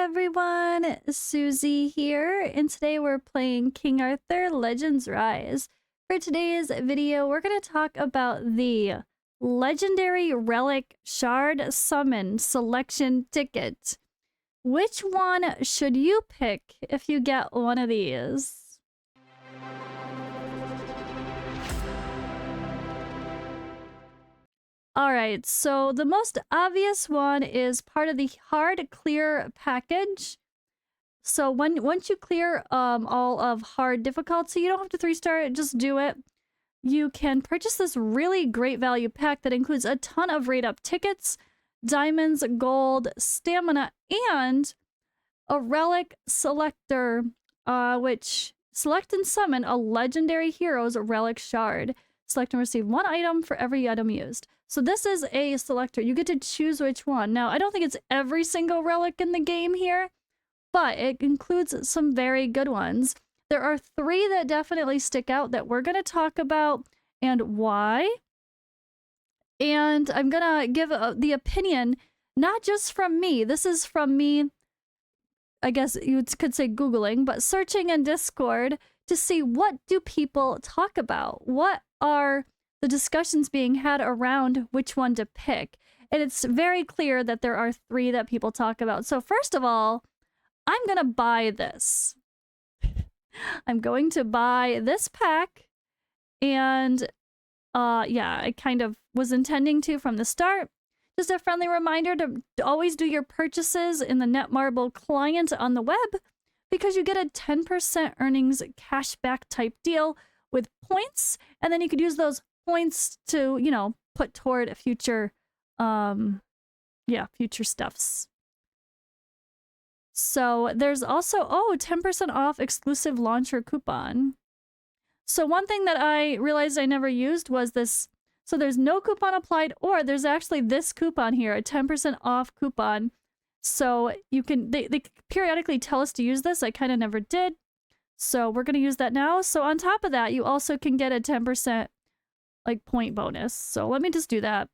everyone, Suzi here, and today we're playing King Arthur Legends Rise. For today's video, we're going to talk about the legendary relic shard summon selection ticket. Which one should you pick if you get one of these? Alright, so the most obvious one is part of the hard clear package. So once you clear all of hard difficulty, you don't have to 3-star it, just do it. You can purchase this really great value pack that includes a ton of rate-up tickets, diamonds, gold, stamina, and a Relic Selector, which select and summon a legendary hero's relic shard. Select and receive one item for every item used. So this is a selector. You get to choose which one. Now, I don't think it's every single relic in the game here, but it includes some very good ones. There are 3 that definitely stick out that we're going to talk about and why. And I'm going to give the opinion, not just from me. This is from me, I guess you could say Googling, but searching in Discord to see what do people talk about. What are the discussions being had around which one to pick. And it's very clear that there are 3 that people talk about. So first of all, I'm going to buy this. I'm going to buy this pack. And yeah, I kind of was intending to from the start. Just a friendly reminder to always do your purchases in the Netmarble client on the web, because you get a 10% earnings cashback type deal with points. And then you could use those points to, you know, put toward future, future stuffs. So there's also, 10% off exclusive launcher coupon. So one thing that I realized I never used was this. So there's no coupon applied, or there's actually this coupon here, a 10% off coupon. So you can, they periodically tell us to use this. I kind of never did. So we're going to use that now. So on top of that, you also can get a 10% like point bonus. So let me just do that.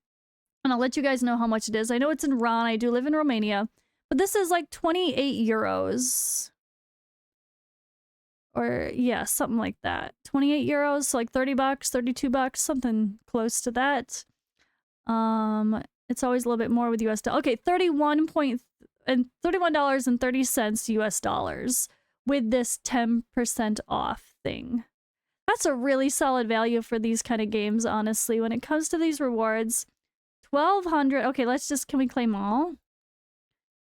And I'll let you guys know how much it is. I know it's in RON. I do live in Romania. But this is like 28 euros. Or yeah, something like that. 28 euros, so like 30 bucks, 32 bucks, something close to that. It's always a little bit more with US dollars. Okay, $31.30 US dollars with this 10% off thing. That's a really solid value for these kind of games, honestly. When it comes to these rewards, 1,200. Okay, can we claim all?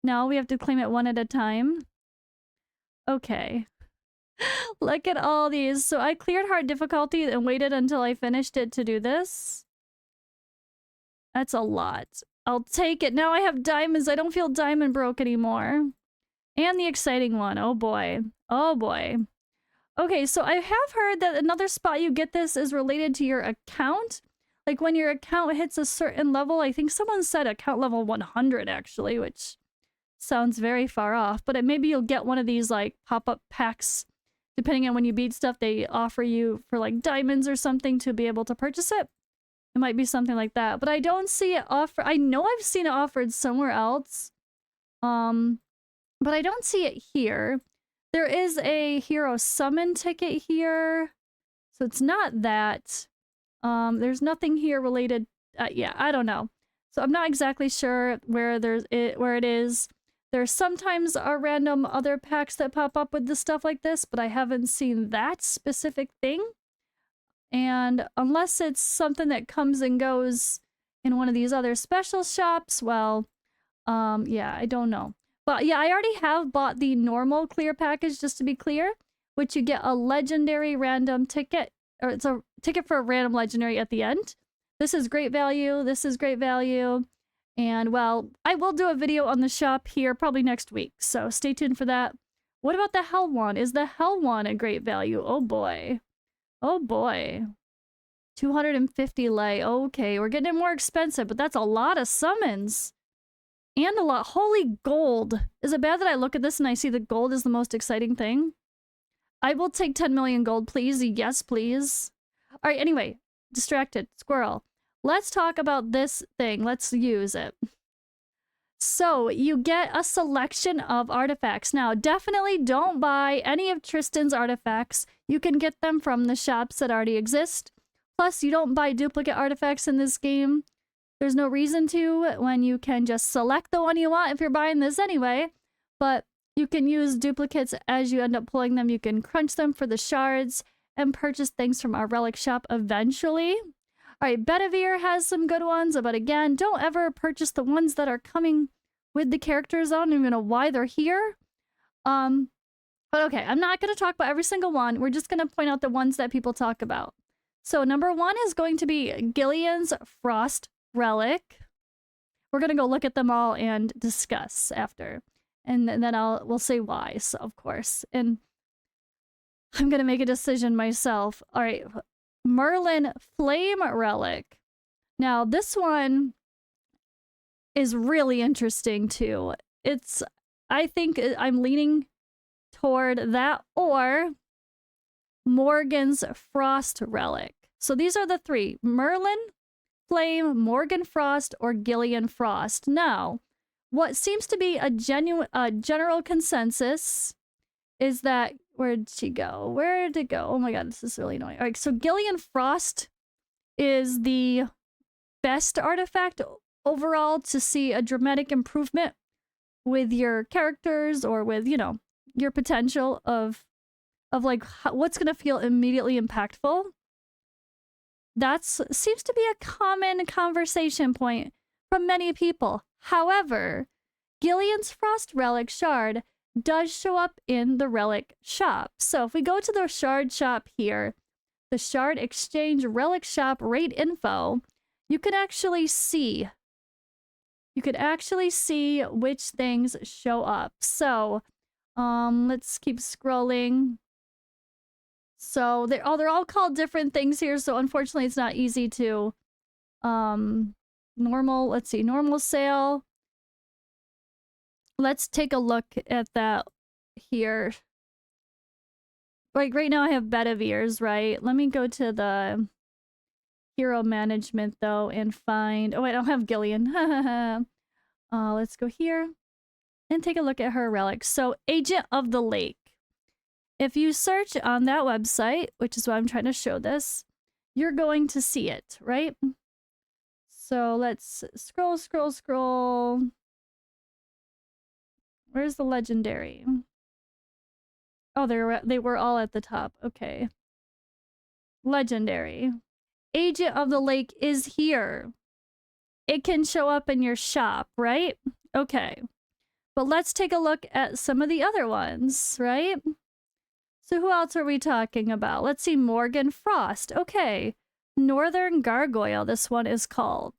No, we have to claim it one at a time. Okay. Look at all these. So I cleared hard difficulty and waited until I finished it to do this. That's a lot. I'll take it. Now I have diamonds. I don't feel diamond broke anymore. And the exciting one. Oh boy. Oh boy. Okay, so I have heard that another spot you get this is related to your account. Like when your account hits a certain level, I think someone said account level 100 actually, which sounds very far off. But maybe you'll get one of these like pop-up packs. Depending on when you beat stuff, they offer you for like diamonds or something to be able to purchase it. It might be something like that. But I don't see it offered. I know I've seen it offered somewhere else. But I don't see it here. There is a hero summon ticket here, so it's not that. There's nothing here related. Yeah, I don't know. So I'm not exactly sure where it is. There's sometimes are random other packs that pop up with this stuff like this, but I haven't seen that specific thing. And unless it's something that comes and goes in one of these other special shops, well, yeah, I don't know. But yeah, I already have bought the normal clear package, just to be clear, which you get a legendary random ticket, or it's a ticket for a random legendary at the end. This is great value. This is great value. And well, I will do a video on the shop here probably next week, so stay tuned for that. What about the Hell one? Is the Hell one a great value? Oh boy. Oh boy. 250 lei. Okay, we're getting it more expensive, but that's a lot of summons. And a lot. Holy gold. Is it bad that I look at this and I see the gold is the most exciting thing? I will take 10 million gold, please. Yes, please. All right, anyway. Distracted. Squirrel. Let's talk about this thing. Let's use it. So you get a selection of artifacts. Now, definitely don't buy any of Tristan's artifacts. You can get them from the shops that already exist. Plus, you don't buy duplicate artifacts in this game. There's no reason to when you can just select the one you want if you're buying this anyway. But you can use duplicates as you end up pulling them. You can crunch them for the shards and purchase things from our relic shop eventually. All right, Bedivere has some good ones, but again, don't ever purchase the ones that are coming with the characters. I don't even know why they're here. But okay, I'm not going to talk about every single one. We're just going to point out the ones that people talk about. So number one is going to be Gillian's Frost Relic. We're going to go look at them all and discuss after. And then we'll say why, so of course. And I'm going to make a decision myself. All right, Merlin Flame Relic. Now, this one is really interesting too. I think I'm leaning toward that or Morgan's Frost Relic. So these are the three: Merlin, Flame, Morgan Frost, or Gillian Frost. Now, what seems to be a general consensus is that, where did she go? Where did it go? Oh my god, this is really annoying. All right, so Gillian Frost is the best artifact overall to see a dramatic improvement with your characters or with, you know, your potential of like what's going to feel immediately impactful. That seems to be a common conversation point from many people. However, Gillian's Frost Relic Shard does show up in the relic shop. So if we go to the shard shop here, the Shard Exchange Relic Shop rate info, you can actually see. You could actually see which things show up. So, let's keep scrolling. So they're all called different things here. So unfortunately, it's not easy to, normal. Let's see, normal sale. Let's take a look at that here. Like right now I have Bedivere's, right? Let me go to the hero management though and find, oh, I don't have Gillian. Let's go here and take a look at her relics. So Agent of the Lake. If you search on that website, which is why I'm trying to show this, you're going to see it, right? So let's scroll. Where's the legendary? Oh, they were all at the top. Okay. Legendary. Agent of the Lake is here. It can show up in your shop, right? Okay. But let's take a look at some of the other ones, right? So who else are we talking about? Let's see, Morgan Frost. Okay. Northern Gargoyle, this one is called.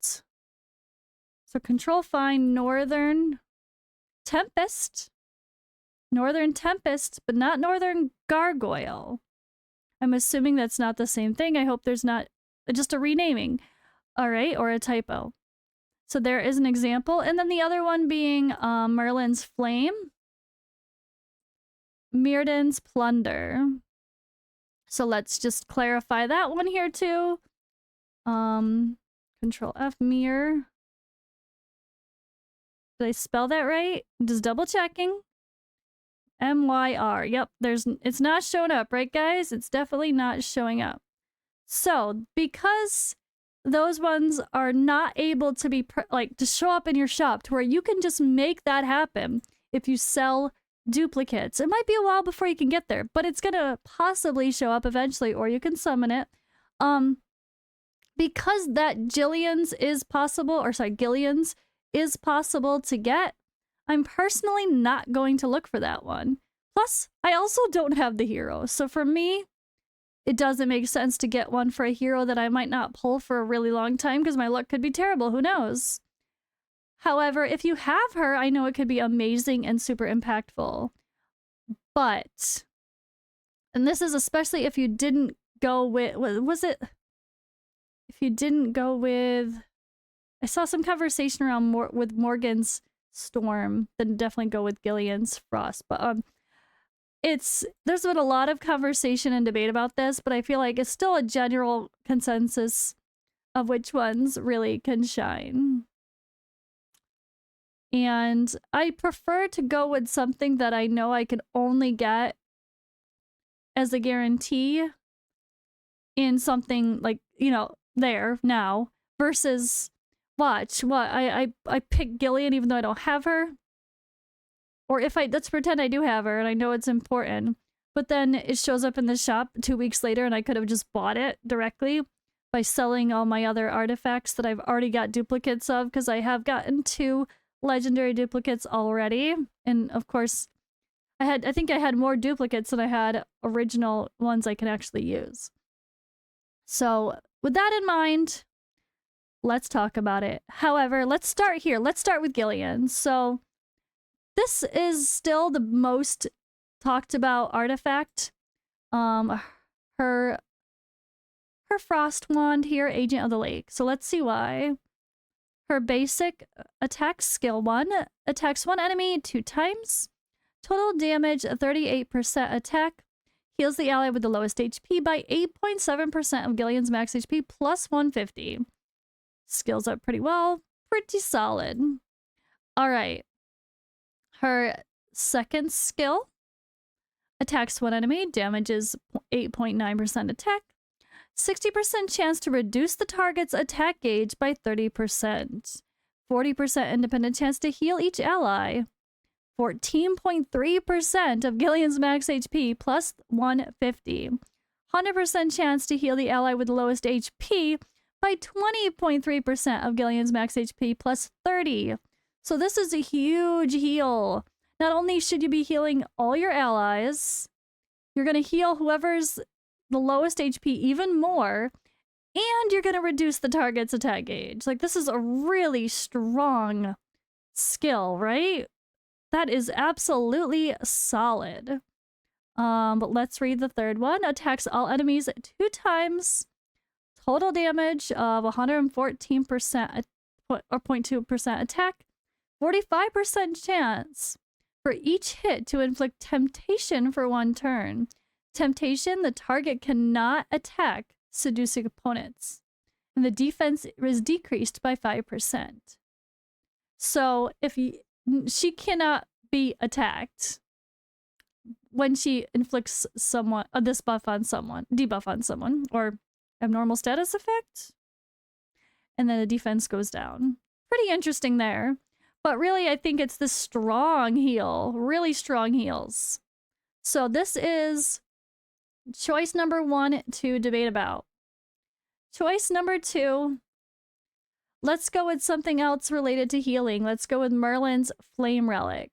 So control find Northern Tempest. Northern Tempest, but not Northern Gargoyle. I'm assuming that's not the same thing. I hope there's not just a renaming. All right, or a typo. So there is an example. And then the other one being Merlin's Flame. Mirrodin's Plunder. So let's just clarify that one here too. Control F, Mir. Did I spell that right? Just double checking. MYR. Yep, it's not showing up, right guys? It's definitely not showing up. So, because those ones are not able to be to show up in your shop to where you can just make that happen if you sell duplicates. It might be a while before you can get there, but it's gonna possibly show up eventually, or you can summon it. Because that Gillian's is possible to get, I'm personally not going to look for that one. Plus, I also don't have the hero. So for me, it doesn't make sense to get one for a hero that I might not pull for a really long time because my luck could be terrible. Who knows? However, if you have her, I know it could be amazing and super impactful. But, and this is especially if you didn't go with, if you didn't go with, I saw some conversation around with Morgan's Storm, then definitely go with Gillian's Frost. But there's been a lot of conversation and debate about this, but I feel like it's still a general consensus of which ones really can shine. And I prefer to go with something that I know I can only get as a guarantee in something like, you know, there now versus watch what I pick Gillian even though I don't have her. Or if let's pretend I do have her and I know it's important, but then it shows up in the shop 2 weeks later and I could have just bought it directly by selling all my other artifacts that I've already got duplicates of, because I have gotten 2 legendary duplicates already. And of course, I think I had more duplicates than I had original ones I can actually use. So with that in mind, let's talk about it. However, let's start here. Let's start with Gillian. So this is still the most talked about artifact. Her frost wand here, Agent of the Lake. So let's see why. Her basic attack skill 1 attacks one enemy 2 times. Total damage 38% attack. Heals the ally with the lowest HP by 8.7% of Gillian's max HP plus 150. Skills up pretty well. Pretty solid. All right. Her second skill attacks one enemy, damages 8.9% attack. 60% chance to reduce the target's attack gauge by 30%. 40% independent chance to heal each ally. 14.3% of Gillian's max HP plus 150. 100% chance to heal the ally with the lowest HP by 20.3% of Gillian's max HP plus 30. So this is a huge heal. Not only should you be healing all your allies, you're going to heal whoever's the lowest HP even more, and you're going to reduce the target's attack gauge. Like, this is a really strong skill, right? That is absolutely solid. But let's read the third one. Attacks all enemies 2 times. Total damage of 114% or 0.2% attack. 45% chance for each hit to inflict temptation for 1 turn. Temptation, the target cannot attack seducing opponents. And the defense is decreased by 5%. So if she cannot be attacked when she inflicts someone this buff on someone, debuff on someone, or abnormal status effect, and then the defense goes down. Pretty interesting there. But really, I think it's this strong heal, really strong heals. So this is choice number 1 to debate about. Choice number 2, let's go with something else related to healing. Let's go with Merlin's Flame Relic.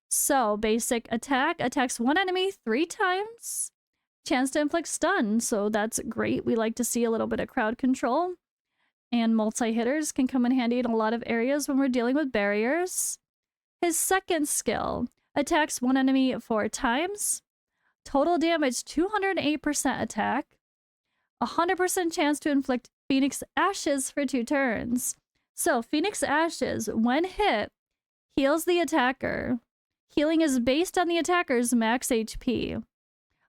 So, basic attack, attacks one enemy 3 times. Chance to inflict stun, so that's great. We like to see a little bit of crowd control. And multi-hitters can come in handy in a lot of areas when we're dealing with barriers. His second skill, attacks one enemy 4 times. Total damage 208% attack. 100% chance to inflict Phoenix Ashes for 2 turns. So, Phoenix Ashes, when hit, heals the attacker. Healing is based on the attacker's max HP.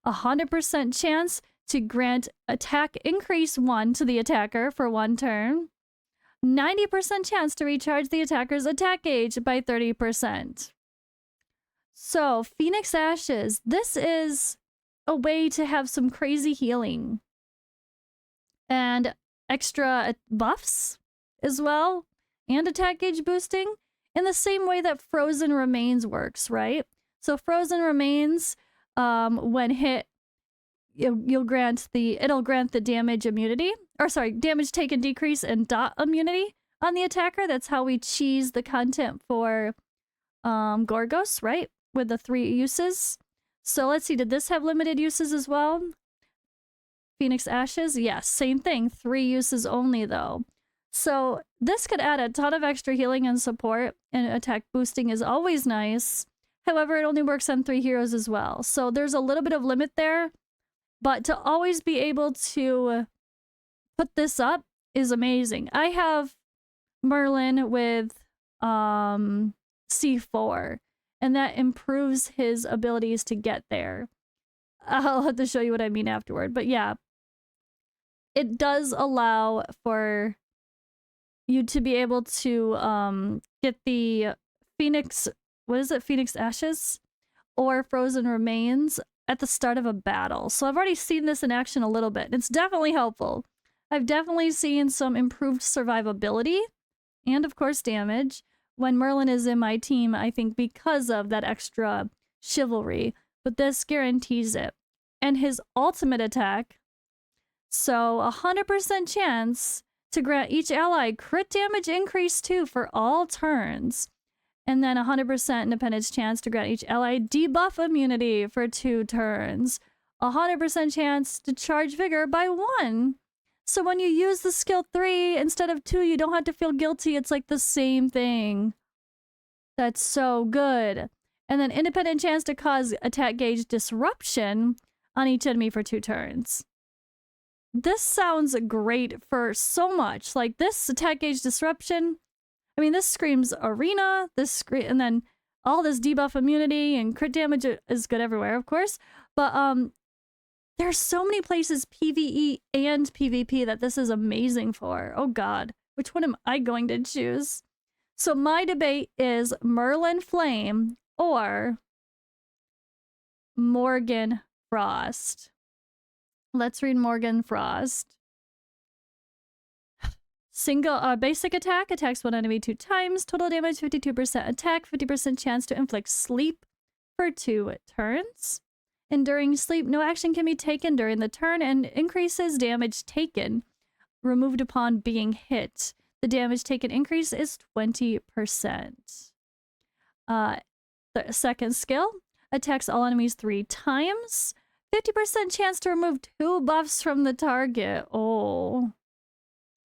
100% chance to grant attack increase 1 to the attacker for 1 turn. 90% chance to recharge the attacker's attack gauge by 30%. So, Phoenix Ashes, this is a way to have some crazy healing. And extra buffs as well, and attack gauge boosting in the same way that Frozen Remains works, right? So Frozen Remains, when hit, it'll grant the damage immunity, or sorry, damage taken decrease and dot immunity on the attacker. That's how we cheese the content for Gorgos, right? With the 3 uses. So let's see, did this have limited uses as well? Phoenix Ashes? Yes, same thing. 3 uses only, though. So this could add a ton of extra healing and support, and attack boosting is always nice. However, it only works on 3 heroes as well. So there's a little bit of limit there, but to always be able to put this up is amazing. I have Merlin with C4, and that improves his abilities to get there. I'll have to show you what I mean afterward, but yeah. It does allow for you to be able to get the Phoenix, what is it? Phoenix Ashes or Frozen Remains at the start of a battle. So I've already seen this in action a little bit. It's definitely helpful. I've definitely seen some improved survivability and, of course, damage when Merlin is in my team, I think because of that extra chivalry. But this guarantees it. And his ultimate attack, so 100% chance to grant each ally crit damage increase 2 for all turns. And then 100% independence chance to grant each ally debuff immunity for 2 turns. 100% chance to charge vigor by 1. So when you use the skill 3 instead of 2, you don't have to feel guilty. It's like the same thing. That's so good. And then independent chance to cause attack gauge disruption on each enemy for 2 turns. This sounds great for so much. Like this attack gauge disruption, I mean, this screams arena, and then all this debuff immunity and crit damage is good everywhere, of course. But there's so many places PvE and PvP that this is amazing for. Oh God, which one am I going to choose? So my debate is Merlin Flame or Morgan Frost. Let's read Morgan Frost. Single basic attack, attacks one enemy 2 times, total damage 52% attack, 50% chance to inflict sleep for 2 turns. And during sleep, no action can be taken during the turn and increases damage taken, removed upon being hit. The damage taken increase is 20%. The second skill, attacks all enemies 3 times, 50% chance to remove 2 buffs from the target. Oh.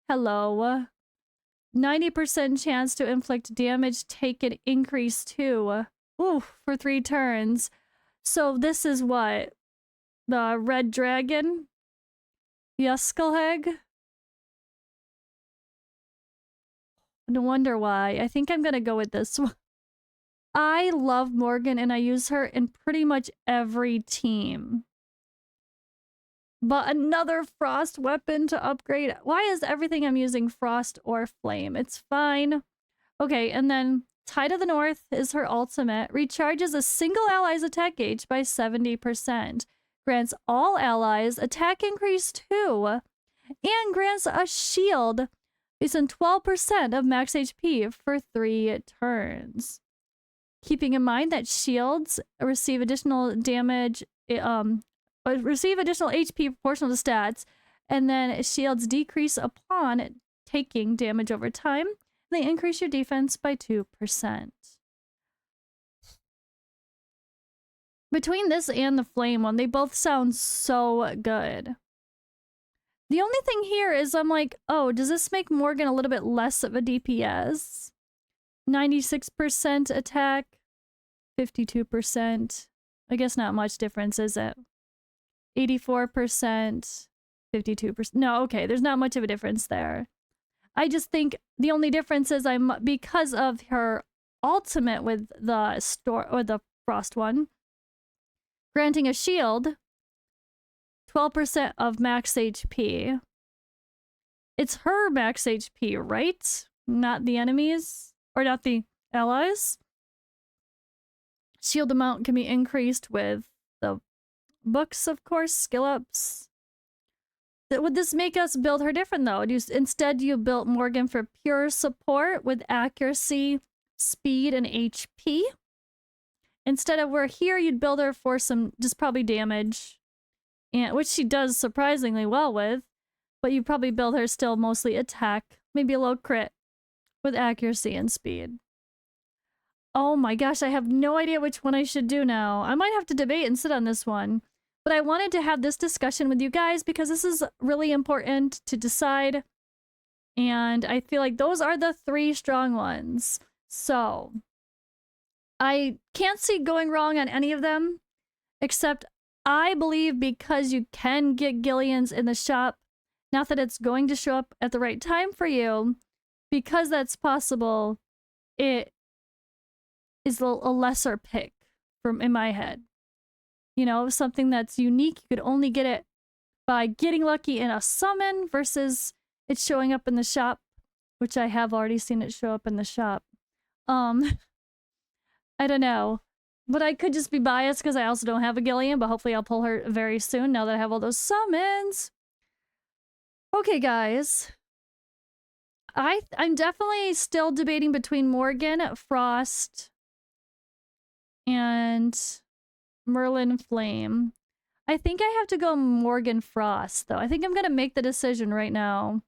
Hello. 90% chance to inflict damage taken increase 2. Ooh, for 3 turns. So this is what? The Red Dragon? Yuskelheg? No wonder why. I think I'm gonna go with this one. I love Morgan and I use her in pretty much every team. But another frost weapon to upgrade. Why is everything I'm using frost or flame? It's fine. Okay, and then Tide of the North is her ultimate. Recharges a single ally's attack gauge by 70%. Grants all allies attack increase 2. And grants a shield based on 12% of max HP for 3 turns. Keeping in mind that shields receive additional damage, receive additional HP proportional to stats, and then shields decrease upon taking damage over time. They increase your defense by 2%. Between this and the flame one, they both sound so good. The only thing here is I'm like, oh, does this make Morgan a little bit less of a DPS? 96% attack, 52%. I guess not much difference, is it? 84%, 52%. No, okay, there's not much of a difference there. I just think the only difference is because of her ultimate with the frost one, granting a shield, 12% of max HP. It's her max HP, right? Not the enemies or not the allies. Shield amount can be increased with the books, of course, skill ups. Would this make us build her different, though? Instead, you built Morgan for pure support with accuracy, speed, and HP. Instead of where here, you'd build her for some, just probably damage, and which she does surprisingly well with, but you probably build her still mostly attack, maybe a low crit, with accuracy and speed. Oh my gosh, I have no idea which one I should do now. I might have to debate and sit on this one. But I wanted to have this discussion with you guys because this is really important to decide. And I feel like those are the 3 strong ones. So I can't see going wrong on any of them, except I believe because you can get Gillian's in the shop, not that it's going to show up at the right time for you, because that's possible, it is a lesser pick in my head. You know, something that's unique. You could only get it by getting lucky in a summon versus it showing up in the shop, which I have already seen it show up in the shop. I don't know. But I could just be biased because I also don't have a Gillian, but hopefully I'll pull her very soon now that I have all those summons. Okay, guys. I'm definitely still debating between Morgan, Frost, and Merlin Flame. I think I have to go Morgan Frost, though. I think I'm going to make the decision right now.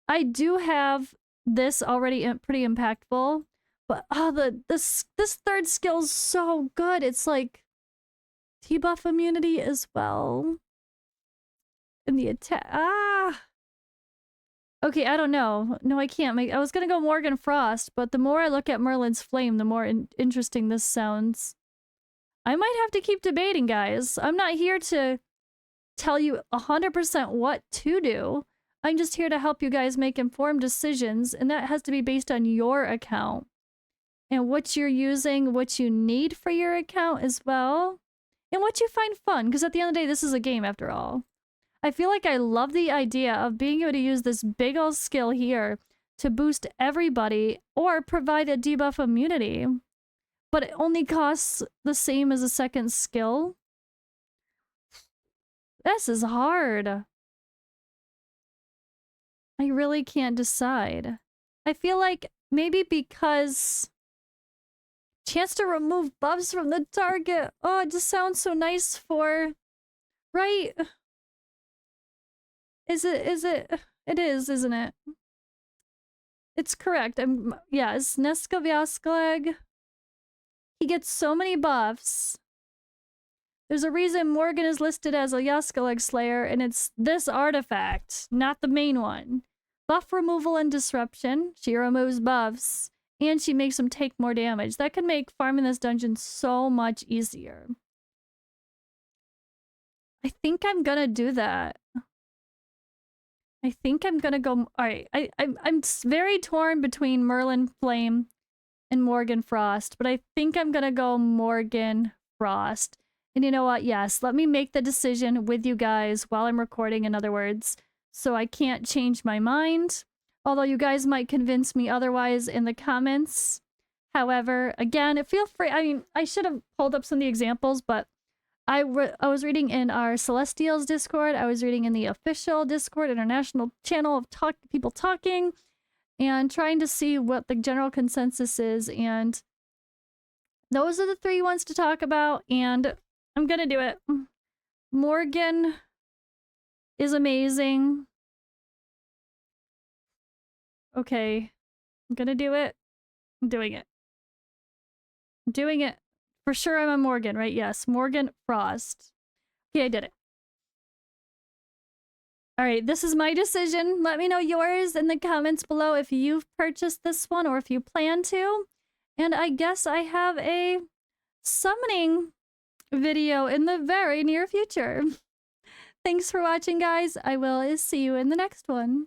I do have this already pretty impactful, but this third skill is so good. It's like debuff immunity as well. And the attack. Okay, I don't know. No, I can't make. I was gonna go Morgan Frost, but the more I look at Merlin's Flame, the more interesting this sounds. I might have to keep debating, guys. I'm not here to tell you 100% what to do. I'm just here to help you guys make informed decisions, and that has to be based on your account and what you're using, what you need for your account as well, and what you find fun, because at the end of the day, this is a game after all. I feel like I love the idea of being able to use this big old skill here to boost everybody or provide a debuff immunity, but it only costs the same as a second skill. This is hard. I really can't decide. I feel like maybe because chance to remove buffs from the target. Oh, it just sounds so nice for... Right? Is it? It is, isn't it? It's correct. Yeah, it's Neska Vyaskleg. He gets so many buffs. There's a reason Morgan is listed as a Yaskaleg Slayer, and it's this artifact, not the main one. Buff removal and disruption. She removes buffs, and she makes them take more damage. That could make farming this dungeon so much easier. I think I'm gonna do that. I think I'm gonna go... Alright, I'm very torn between Merlin Flame and Morgan Frost, but I think I'm gonna go Morgan Frost. And you know what? Yes, let me make the decision with you guys while I'm recording, in other words, so I can't change my mind. Although you guys might convince me otherwise in the comments. However, again, feel free... I mean, I should have pulled up some of the examples, but I was reading in our Celestials Discord. I was reading in the official Discord international channel of people talking and trying to see what the general consensus is. And those are the 3 ones to talk about. And I'm going to do it. Morgan is amazing. Okay. I'm going to do it. I'm doing it. I'm doing it. For sure I'm a Morgan, right? Yes, Morgan Frost. Okay, I did it. Alright, this is my decision. Let me know yours in the comments below if you've purchased this one or if you plan to. And I guess I have a summoning video in the very near future. Thanks for watching, guys. I will see you in the next one.